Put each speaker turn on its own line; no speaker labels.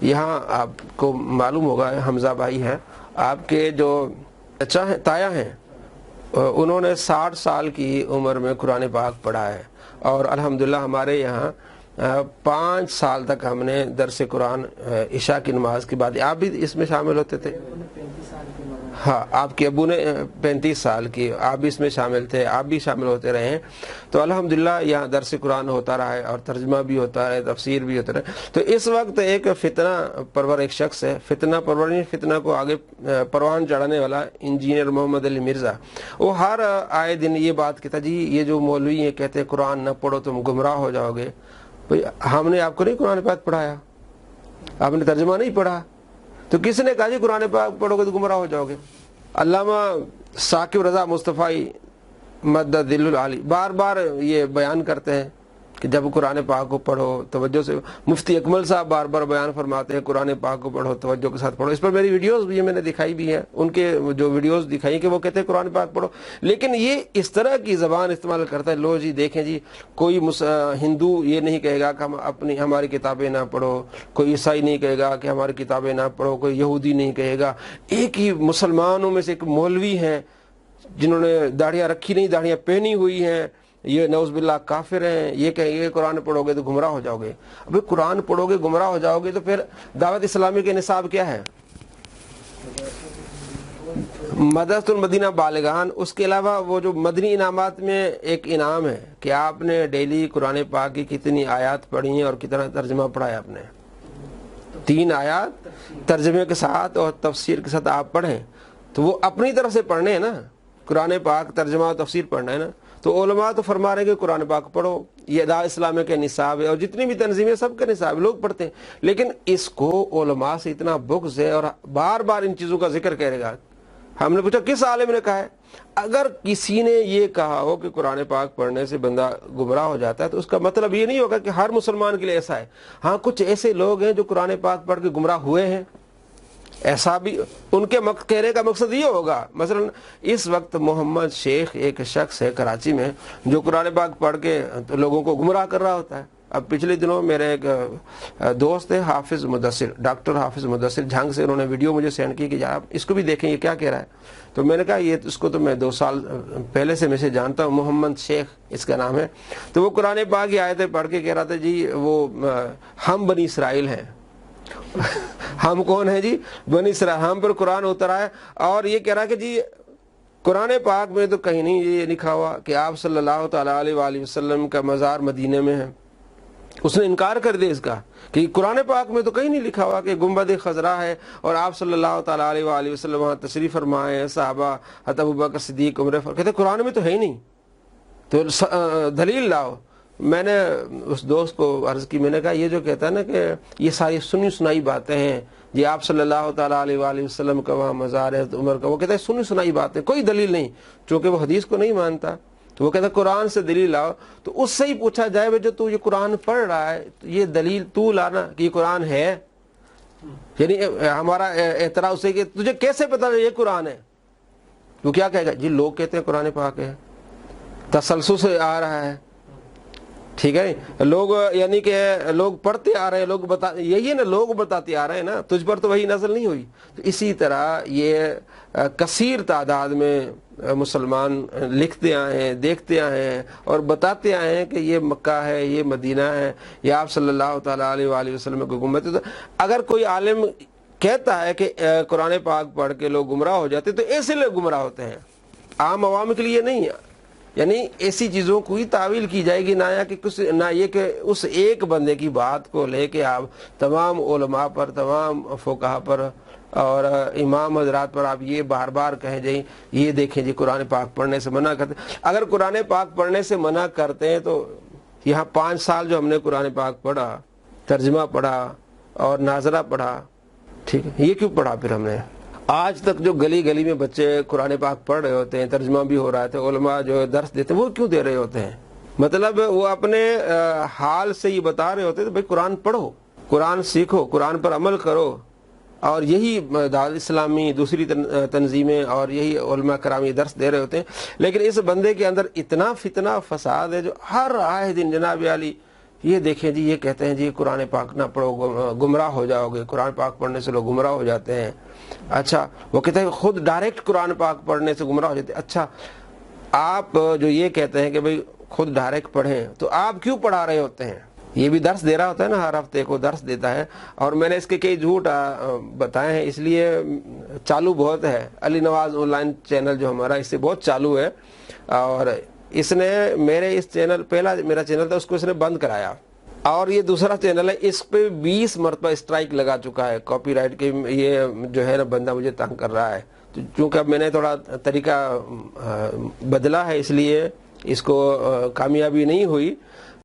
یہاں آپ کو معلوم ہوگا حمزہ بھائی ہیں آپ کے جو چچا ہیں تایا ہیں، انہوں نے 60 سال کی عمر میں قرآن پاک پڑھا ہے، اور الحمدللہ ہمارے یہاں 5 سال تک ہم نے درس قرآن عشاء کی نماز کے بعد، آپ بھی اس میں شامل ہوتے تھے؟ ہاں، آپ کے ابو نے 35 سال کی، آپ بھی اس میں شامل تھے، آپ بھی شامل ہوتے رہے ہیں، تو الحمدللہ یہاں درس قرآن ہوتا رہا ہے اور ترجمہ بھی ہوتا رہا، تفسیر بھی ہوتا رہا۔ تو اس وقت ایک فتنہ پرور ایک شخص ہے، فتنہ پرور فتنہ کو آگے پروان چڑھانے والا انجینئر محمد علی مرزا، وہ ہر آئے دن یہ بات کہتا، جی یہ جو مولوی ہیں کہتے ہیں قرآن نہ پڑھو تم گمراہ ہو جاؤ گے۔ بھئی ہم نے آپ کو نہیں قرآن پاک پڑھایا، آپ نے ترجمہ نہیں پڑھا، تو کس نے کہا جی قرآن پاک پڑھو گے تو گمراہ ہو جاؤ گے؟ علامہ ثاقب رضا مصطفی مدد ذل العالی بار بار یہ بیان کرتے ہیں کہ جب قرآن پاک کو پڑھو توجہ سے، مفتی اکمل صاحب بار بار بیان فرماتے ہیں قرآن پاک کو پڑھو توجہ کے ساتھ پڑھو، اس پر میری ویڈیوز بھی میں نے دکھائی بھی ہیں، ان کے جو ویڈیوز دکھائی کہ وہ کہتے ہیں قرآن پاک پڑھو، لیکن یہ اس طرح کی زبان استعمال کرتا ہے، لو جی دیکھیں جی کوئی ہندو یہ نہیں کہے گا کہ ہماری کتابیں نہ پڑھو، کوئی عیسائی نہیں کہے گا کہ ہماری کتابیں نہ پڑھو، کوئی یہودی نہیں کہے گا، ایک ہی مسلمانوں میں سے ایک مولوی ہیں جنہوں نے داڑھیاں رکھی نہیں، داڑھیاں پہنی ہوئی ہیں، یہ نعوذ باللہ کافر ہیں، یہ کہیں گے قرآن پڑھو گے تو گمراہ ہو جاؤ گے۔ ابھی قرآن پڑھو گے گمراہ ہو جاؤ گے تو پھر دعوت اسلامی کے نصاب کیا ہے؟ مدرسۃ المدینہ بالغان، اس کے علاوہ وہ جو مدنی انعامات میں ایک انعام ہے کہ آپ نے ڈیلی قرآن پاک کی کتنی آیات پڑھی ہیں اور کتنا ترجمہ پڑھا ہے آپ نے، 3 آیات ترجمے کے ساتھ اور تفسیر کے ساتھ آپ پڑھیں، تو وہ اپنی طرف سے پڑھنے ہیں نا، قرآن پاک ترجمہ اور تفسیر پڑھنا ہے نا، تو علماء تو فرما رہے ہیں کہ قرآن پاک پڑھو، یہ دعوت اسلامیہ کے نصاب ہے، اور جتنی بھی تنظیمیں سب کا نصاب ہے، لوگ پڑھتے ہیں، لیکن اس کو علماء سے اتنا بغض ہے اور بار بار ان چیزوں کا ذکر کرے گا۔ ہم نے پوچھا کس عالم نے کہا ہے؟ اگر کسی نے یہ کہا ہو کہ قرآن پاک پڑھنے سے بندہ گمراہ ہو جاتا ہے تو اس کا مطلب یہ نہیں ہوگا کہ ہر مسلمان کے لیے ایسا ہے، ہاں کچھ ایسے لوگ ہیں جو قرآن پاک پڑھ کے گمراہ ہوئے ہیں، ایسا بھی ان کے کہنے کا مقصد یہ ہوگا۔ مثلا اس وقت محمد شیخ ایک شخص ہے کراچی میں جو قرآن پاک پڑھ کے لوگوں کو گمراہ کر رہا ہوتا ہے۔ اب پچھلے دنوں میرے ایک دوست ہے حافظ مدثر، ڈاکٹر حافظ مدثر جھنگ سے، انہوں نے ویڈیو مجھے سینڈ کی کہ یار اس کو بھی دیکھیں یہ کیا کہہ رہا ہے، تو میں نے کہا یہ اس کو تو میں 2 سال پہلے سے میں سے جانتا ہوں، محمد شیخ اس کا نام ہے، تو وہ قرآن پاک کی آیتیں پڑھ کے کہہ رہا تھا جی وہ ہم بنی اسرائیل ہیں۔ ہم کون ہیں جی؟ بنی اسرائیل، ہم پر قرآن اترا ہے، اور یہ کہہ رہا کہ جی قرآن پاک میں تو کہیں نہیں یہ لکھا ہوا کہ آپ صلی اللہ تعالیٰ علیہ وآلہ وسلم کا مزار مدینے میں ہے، اس نے انکار کر دیا اس کا کہ قرآن پاک میں تو کہیں نہیں لکھا ہوا کہ گنبد خضرا ہے اور آپ صلی اللہ تعالیٰ علیہ وآلہ وسلم وہاں تشریف فرمائے ہیں، صحابہ حضرت ابوبکر صدیق عمر کہتے قرآن میں تو ہے ہی نہیں، تو دلیل لاؤ۔ میں نے اس دوست کو عرض کی، میں نے کہا یہ جو کہتا ہے نا کہ یہ ساری سنی سنائی باتیں ہیں جی آپ صلی اللہ تعالیٰ علیہ وآلہ وسلم کا وہاں مزار ہے عمر کا، وہ کہتا ہے سنی سنائی باتیں، کوئی دلیل نہیں، چونکہ وہ حدیث کو نہیں مانتا، تو وہ کہتا ہے قرآن سے دلیل لاؤ۔ تو اس سے ہی پوچھا جائے جو تو یہ قرآن پڑھ رہا ہے یہ دلیل تو لانا کہ یہ قرآن ہے، یعنی ہمارا اعتراض سے کہ تجھے کیسے پتا یہ قرآن ہے؟ تو کیا کہے گا جی لوگ کہتے ہیں قرآن پاک ہے، تسلسل سے آ رہا ہے، ٹھیک ہے، لوگ یعنی کہ لوگ پڑھتے آ رہے ہیں، لوگ یہی ہے نا، لوگ بتاتے آ رہے ہیں نا، تجھ پر تو وہی نازل نہیں ہوئی۔ تو اسی طرح یہ کثیر تعداد میں مسلمان لکھتے آئے ہیں، دیکھتے آئے ہیں اور بتاتے آئے ہیں کہ یہ مکہ ہے، یہ مدینہ ہے، یہ آپ صلی اللہ تعالیٰ علیہ وآلہ وسلم کی امت ہے۔ تو اگر کوئی عالم کہتا ہے کہ قرآن پاک پڑھ کے لوگ گمراہ ہو جاتے تو ایسے لوگ گمراہ ہوتے ہیں، عام عوام کے لیے نہیں ہے۔ یعنی ایسی چیزوں کو ہی تعویل کی جائے گی، نہ یہ کہ اس ایک بندے کی بات کو لے کے آپ تمام علماء پر، تمام فقہا پر اور امام حضرات پر آپ یہ بار بار کہیں جائیں یہ دیکھیں جی قرآن پاک پڑھنے سے منع کرتے۔ اگر قرآن پاک پڑھنے سے منع کرتے ہیں تو یہاں 5 سال جو ہم نے قرآن پاک پڑھا، ترجمہ پڑھا اور ناظرہ پڑھا، ٹھیک ہے، یہ کیوں پڑھا پھر ہم نے؟ آج تک جو گلی گلی میں بچے قرآن پاک پڑھ رہے ہوتے ہیں، ترجمہ بھی ہو رہا ہے، علماء جو درس دیتے ہیں وہ کیوں دے رہے ہوتے ہیں؟ مطلب وہ اپنے حال سے یہ بتا رہے ہوتے ہیں بھائی قرآن پڑھو، قرآن سیکھو، قرآن پر عمل کرو، اور یہی دعوت اسلامی دوسری تنظیمیں اور یہی علماء کرامی درس دے رہے ہوتے ہیں۔ لیکن اس بندے کے اندر اتنا فتنہ فساد ہے جو ہر آئے دن جناب علی یہ دیکھیں جی، یہ کہتے ہیں جی قرآن پاک نہ پڑھو گمراہ ہو جاؤ گے، قرآن پاک پڑھنے سے لوگ گمراہ ہو جاتے ہیں۔ اچھا وہ کہتے ہیں خود ڈائریکٹ قرآن پاک پڑھنے سے گمراہ ہو جاتے ہیں۔ اچھا آپ جو یہ کہتے ہیں کہ بھئی خود ڈائریکٹ پڑھیں، تو آپ کیوں پڑھا رہے ہوتے ہیں؟ یہ بھی درس دے رہا ہوتا ہے نا، ہر ہفتے کو درس دیتا ہے، اور میں نے اس کے کئی جھوٹ بتائے ہیں، اس لیے چالو بہت ہے۔ Ali Nawaz on line channel جو ہمارا، اس سے بہت چالو ہے، اور اس نے میرے اس چینل، پہلا میرا چینل تھا اس کو اس نے بند کرایا، اور یہ دوسرا چینل ہے، اس پہ 20 مرتبہ اسٹرائک لگا چکا ہے کاپی رائٹ کے، یہ جو ہے نا بندہ مجھے تنگ کر رہا ہے۔ تو چونکہ اب میں نے تھوڑا طریقہ بدلا ہے، اس لیے اس کو کامیابی نہیں ہوئی،